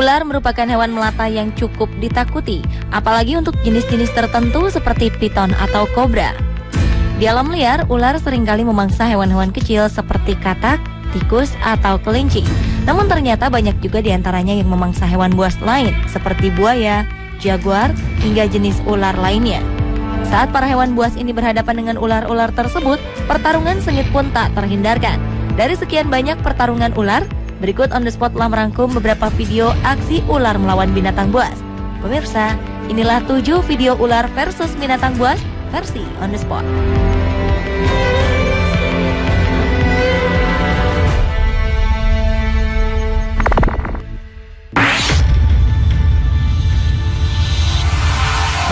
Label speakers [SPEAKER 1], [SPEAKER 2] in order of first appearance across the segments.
[SPEAKER 1] Ular merupakan hewan melata yang cukup ditakuti, apalagi untuk jenis-jenis tertentu seperti piton atau kobra. Di alam liar, ular seringkali memangsa hewan-hewan kecil seperti katak, tikus, atau kelinci. Namun ternyata banyak juga diantaranya yang memangsa hewan buas lain seperti buaya, jaguar, hingga jenis ular lainnya. Saat para hewan buas ini berhadapan dengan ular-ular tersebut, pertarungan sengit pun tak terhindarkan. Dari sekian banyak pertarungan ular, berikut On The Spot telah merangkum beberapa video aksi ular melawan binatang buas. Pemirsa, inilah 7 video ular versus binatang buas versi On The Spot.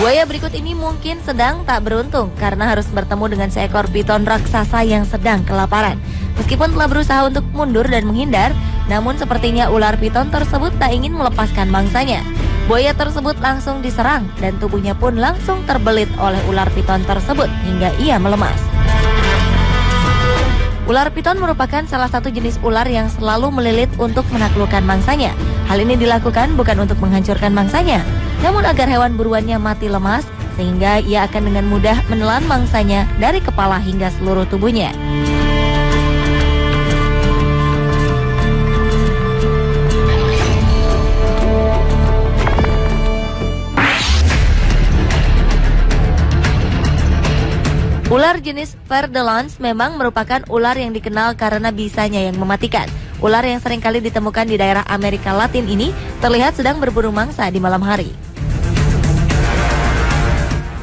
[SPEAKER 1] Buaya berikut ini mungkin sedang tak beruntung karena harus bertemu dengan seekor piton raksasa yang sedang kelaparan. Meskipun telah berusaha untuk mundur dan menghindar, namun sepertinya ular piton tersebut tak ingin melepaskan mangsanya. Buaya tersebut langsung diserang dan tubuhnya pun langsung terbelit oleh ular piton tersebut hingga ia melemas. Ular piton merupakan salah satu jenis ular yang selalu melilit untuk menaklukkan mangsanya. Hal ini dilakukan bukan untuk menghancurkan mangsanya, namun agar hewan buruannya mati lemas sehingga ia akan dengan mudah menelan mangsanya dari kepala hingga seluruh tubuhnya. Ular jenis ver de lans memang merupakan ular yang dikenal karena bisanya yang mematikan. Ular yang seringkali ditemukan di daerah Amerika Latin ini terlihat sedang berburu mangsa di malam hari.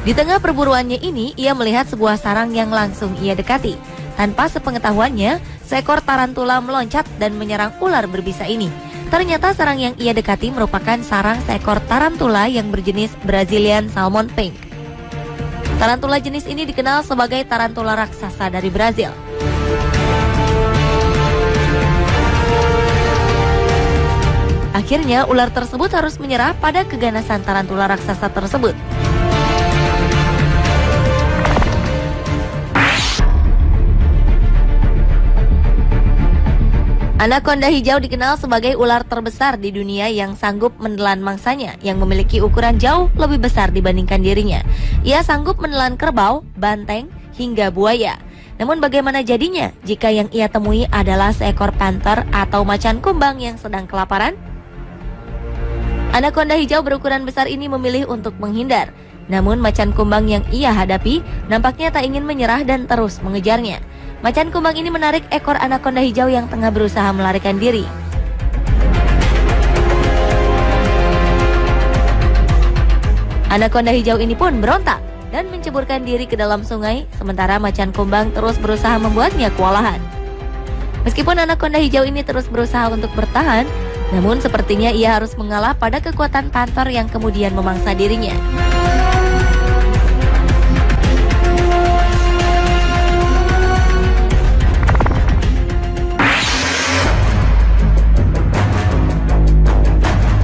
[SPEAKER 1] Di tengah perburuannya ini, ia melihat sebuah sarang yang langsung ia dekati. Tanpa sepengetahuannya, seekor tarantula meloncat dan menyerang ular berbisa ini. Ternyata sarang yang ia dekati merupakan sarang seekor tarantula yang berjenis Brazilian Salmon Pink. Tarantula jenis ini dikenal sebagai tarantula raksasa dari Brazil. Akhirnya, ular tersebut harus menyerah pada keganasan tarantula raksasa tersebut. Anaconda hijau dikenal sebagai ular terbesar di dunia yang sanggup menelan mangsanya yang memiliki ukuran jauh lebih besar dibandingkan dirinya. Ia sanggup menelan kerbau, banteng, hingga buaya. Namun bagaimana jadinya jika yang ia temui adalah seekor panther atau macan kumbang yang sedang kelaparan? Anaconda hijau berukuran besar ini memilih untuk menghindar. Namun macan kumbang yang ia hadapi nampaknya tak ingin menyerah dan terus mengejarnya. Macan kumbang ini menarik ekor anaconda hijau yang tengah berusaha melarikan diri. Anaconda hijau ini pun berontak dan menceburkan diri ke dalam sungai, sementara macan kumbang terus berusaha membuatnya kewalahan. Meskipun anaconda hijau ini terus berusaha untuk bertahan, namun sepertinya ia harus mengalah pada kekuatan panther yang kemudian memangsa dirinya.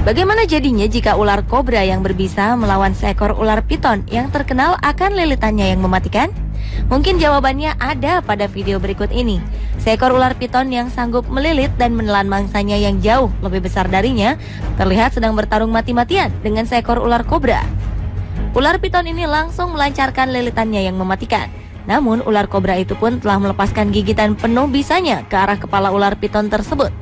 [SPEAKER 1] Bagaimana jadinya jika ular kobra yang berbisa melawan seekor ular piton yang terkenal akan lilitannya yang mematikan? Mungkin jawabannya ada pada video berikut ini. Seekor ular piton yang sanggup melilit dan menelan mangsanya yang jauh lebih besar darinya terlihat sedang bertarung mati-matian dengan seekor ular kobra. Ular piton ini langsung melancarkan lilitannya yang mematikan. Namun ular kobra itu pun telah melepaskan gigitan penuh bisanya ke arah kepala ular piton tersebut.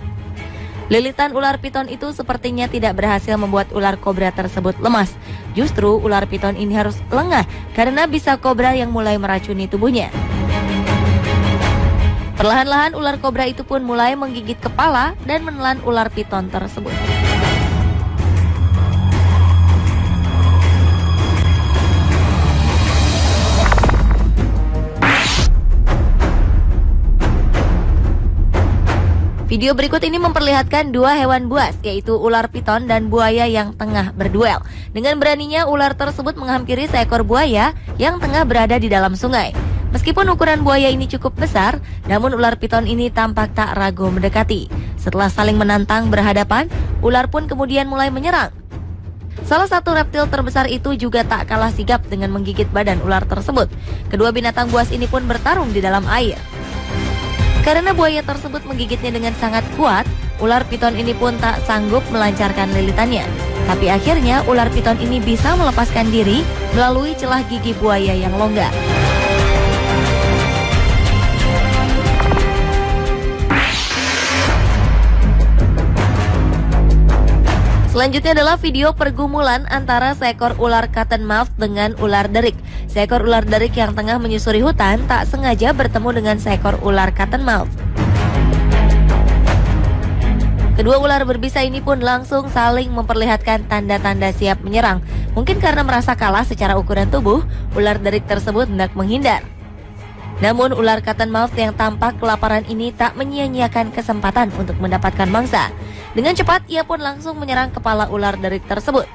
[SPEAKER 1] Lilitan ular piton itu sepertinya tidak berhasil membuat ular kobra tersebut lemas. Justru ular piton ini harus lengah karena bisa kobra yang mulai meracuni tubuhnya. Perlahan-lahan ular kobra itu pun mulai menggigit kepala dan menelan ular piton tersebut. Video berikut ini memperlihatkan dua hewan buas, yaitu ular piton dan buaya yang tengah berduel. Dengan beraninya ular tersebut menghampiri seekor buaya yang tengah berada di dalam sungai. Meskipun ukuran buaya ini cukup besar, namun ular piton ini tampak tak ragu mendekati. Setelah saling menantang berhadapan, ular pun kemudian mulai menyerang. Salah satu reptil terbesar itu juga tak kalah sigap dengan menggigit badan ular tersebut. Kedua binatang buas ini pun bertarung di dalam air. Karena buaya tersebut menggigitnya dengan sangat kuat, Ular piton ini pun tak sanggup melancarkan lilitannya. Tapi akhirnya ular piton ini bisa melepaskan diri melalui celah gigi buaya yang longgar. Selanjutnya adalah video pergumulan antara seekor ular cottonmouth dengan ular derik. Seekor ular derik yang tengah menyusuri hutan tak sengaja bertemu dengan seekor ular cottonmouth. Kedua ular berbisa ini pun langsung saling memperlihatkan tanda-tanda siap menyerang. Mungkin karena merasa kalah secara ukuran tubuh, ular derik tersebut hendak menghindar. Namun ular cottonmouth yang tampak kelaparan ini tak menyia-nyiakan kesempatan untuk mendapatkan mangsa. Dengan cepat ia pun langsung menyerang kepala ular derik tersebut.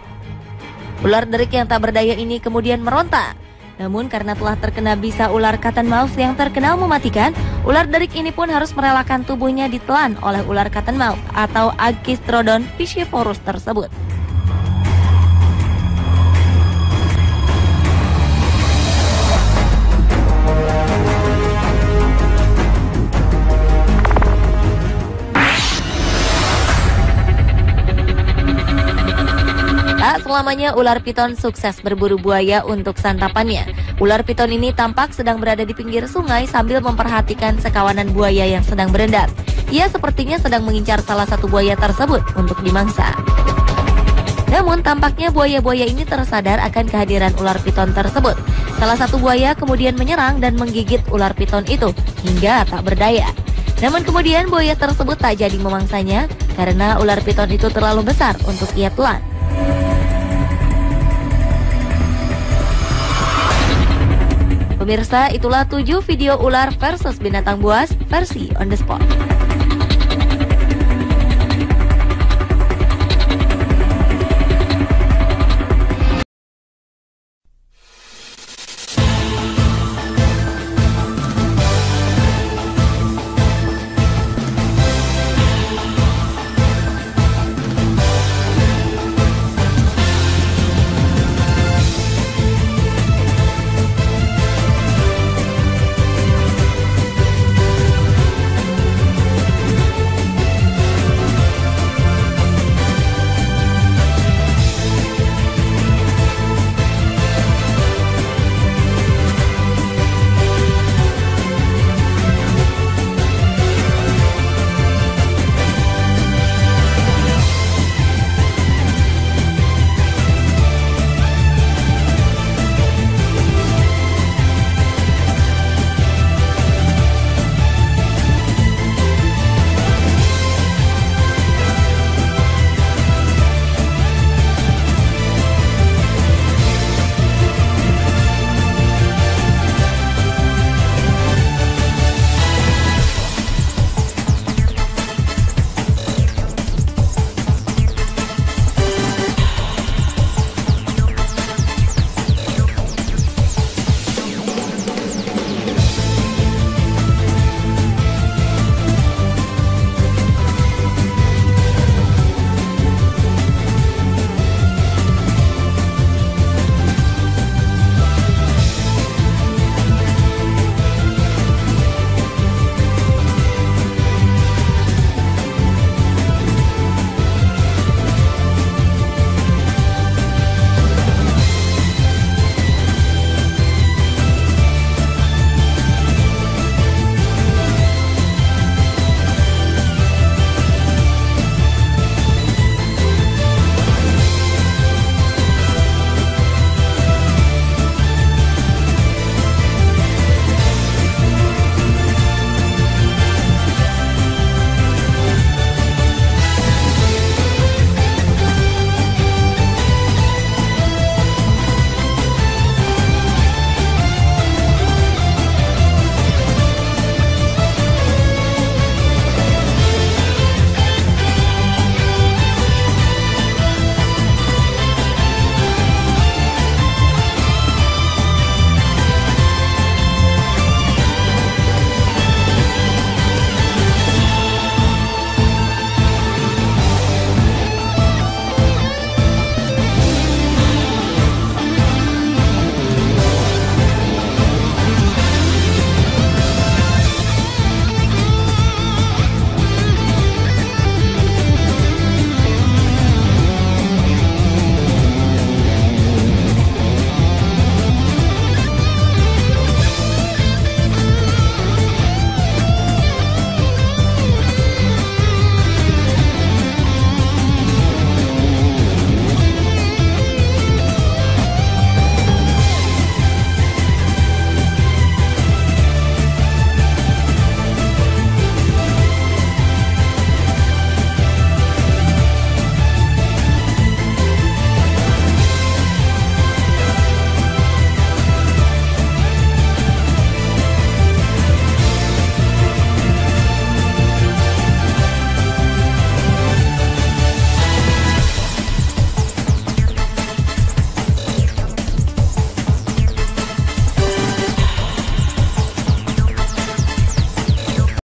[SPEAKER 1] Ular derik yang tak berdaya ini kemudian meronta. Namun karena telah terkena bisa ular cottonmouth yang terkenal mematikan, ular derik ini pun harus merelakan tubuhnya ditelan oleh ular cottonmouth atau Agkistrodon piscivorus tersebut. Tak selamanya ular piton sukses berburu buaya untuk santapannya. Ular piton ini tampak sedang berada di pinggir sungai sambil memperhatikan sekawanan buaya yang sedang berendam. Ia sepertinya sedang mengincar salah satu buaya tersebut untuk dimangsa. Namun tampaknya buaya-buaya ini tersadar akan kehadiran ular piton tersebut. Salah satu buaya kemudian menyerang dan menggigit ular piton itu hingga tak berdaya. Namun kemudian buaya tersebut tak jadi memangsanya karena ular piton itu terlalu besar untuk ia telan. Pemirsa, itulah 7 video ular versus binatang buas versi on the spot.